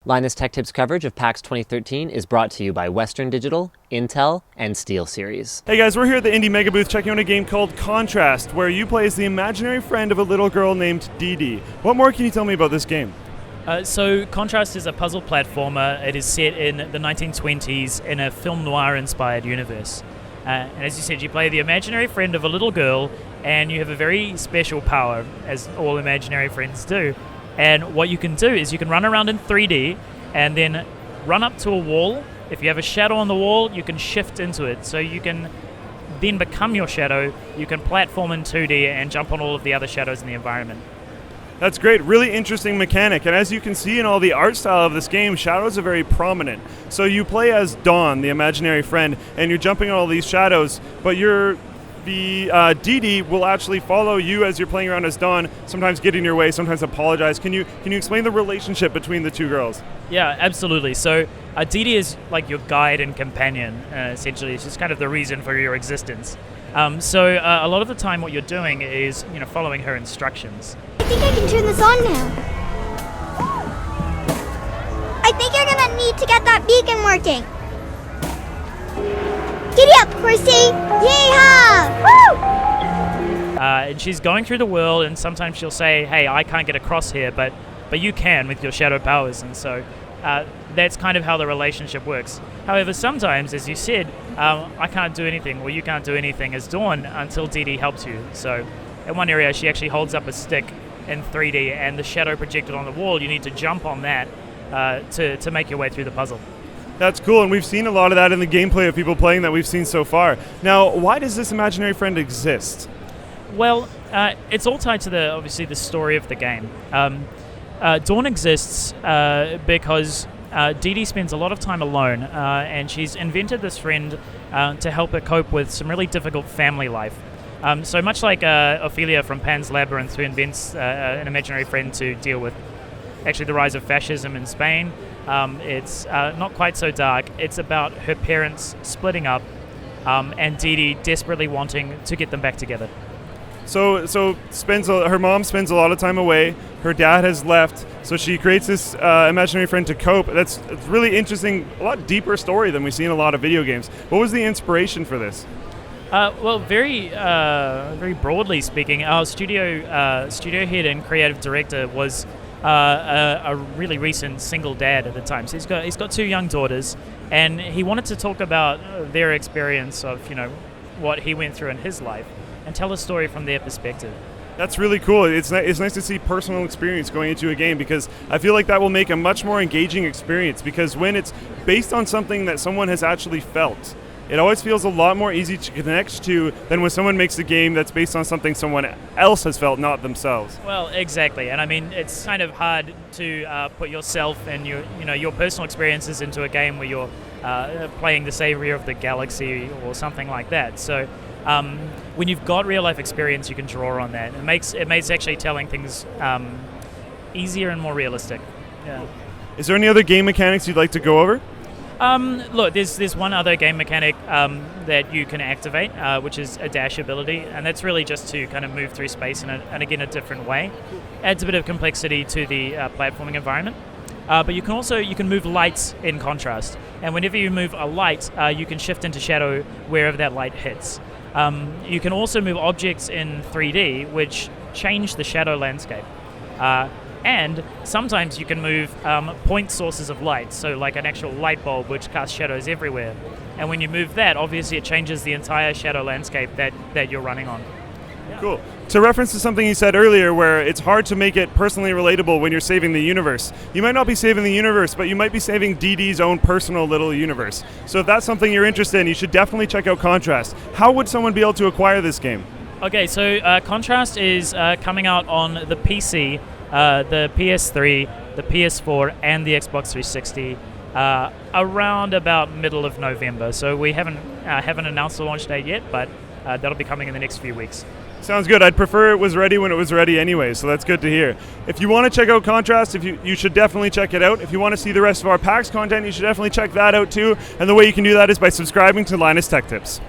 Linus Tech Tips coverage of PAX 2013 is brought to you by Western Digital, Intel, and SteelSeries. Hey guys, we're here at the Indie Mega Booth checking out a game called Contrast, where you play as the imaginary friend of a little girl named Dee Dee. What more can you tell me about this game? So Contrast is a puzzle platformer. It is set in the 1920s in a film noir-inspired universe. And as you said, you play the imaginary friend of a little girl, and you have a very special power, as all imaginary friends do. And what you can do is you can run around in 3D and then run up to a wall. If you have a shadow on the wall, you can shift into it. So you can then become your shadow. You can platform in 2D and jump on all of the other shadows in the environment. That's great, really interesting mechanic, and as you can see in all the art style of this game, shadows are very prominent. So you play as Dawn, the imaginary friend, and you're jumping on all these shadows, but the Dee Dee will actually follow you as you're playing around as Dawn, sometimes get in your way, sometimes apologize. Can you explain the relationship between the two girls? Yeah, absolutely. So Dee Dee is like your guide and companion, essentially. She's kind of the reason for your existence. So a lot of the time what you're doing is following her instructions. I think I can turn this on now. I think you're gonna need to get that beacon working. Giddy up, horsey! Yeehaw! Woo! And she's going through the world, and sometimes she'll say, hey, I can't get across here, but you can with your shadow powers, and so that's kind of how the relationship works. However, sometimes, as you said, I can't do anything, or you can't do anything as Dawn until Dee Dee helps you. So in one area, she actually holds up a stick in 3D, and the shadow projected on the wall, you need to jump on that to make your way through the puzzle. That's cool, and we've seen a lot of that in the gameplay of people playing that we've seen so far. Now, why does this imaginary friend exist? Well, it's all tied to obviously the story of the game. Dawn exists because Dee Dee spends a lot of time alone, and she's invented this friend to help her cope with some really difficult family life. So much like Ophelia from Pan's Labyrinth, who invents an imaginary friend to deal with actually the rise of fascism in Spain, it's not quite so dark. It's about her parents splitting up and Dee Dee desperately wanting to get them back together. So her mom spends a lot of time away. Her dad has left, so she creates this imaginary friend to cope. It's really interesting, a lot deeper story than we see in a lot of video games. What was the inspiration for this? Well, very broadly speaking, our studio head and creative director was a really recent single dad at the time. So he's got two young daughters, and he wanted to talk about their experience of what he went through in his life, and tell a story from their perspective. That's really cool. It's nice to see personal experience going into a game, because I feel like that will make a much more engaging experience, because when it's based on something that someone has actually felt, it always feels a lot more easy to connect to than when someone makes a game that's based on something someone else has felt, not themselves. Well, exactly, and I mean it's kind of hard to put yourself and your personal experiences into a game where you're playing the savior of the galaxy or something like that. So when you've got real life experience, you can draw on that. It makes actually telling things easier and more realistic. Yeah. Is there any other game mechanics you'd like to go over? Look, there's one other game mechanic that you can activate, which is a dash ability, and that's really just to kind of move through space in a different way. Adds a bit of complexity to the platforming environment. But you can move lights in Contrast, and whenever you move a light, you can shift into shadow wherever that light hits. You can also move objects in 3D, which change the shadow landscape. And sometimes you can move point sources of light, so like an actual light bulb which casts shadows everywhere. And when you move that, obviously it changes the entire shadow landscape that you're running on. Yeah. Cool. To reference to something you said earlier, where it's hard to make it personally relatable when you're saving the universe. You might not be saving the universe, but you might be saving Dee Dee's own personal little universe. So if that's something you're interested in, you should definitely check out Contrast. How would someone be able to acquire this game? Okay, so Contrast is coming out on the PC, the PS3, the PS4, and the Xbox 360 around about middle of November. So we haven't announced the launch date yet, but that'll be coming in the next few weeks. Sounds good. I'd prefer it was ready when it was ready anyway, so that's good to hear. If you want to check out Contrast, you should definitely check it out. If you want to see the rest of our PAX content, you should definitely check that out too. And the way you can do that is by subscribing to Linus Tech Tips.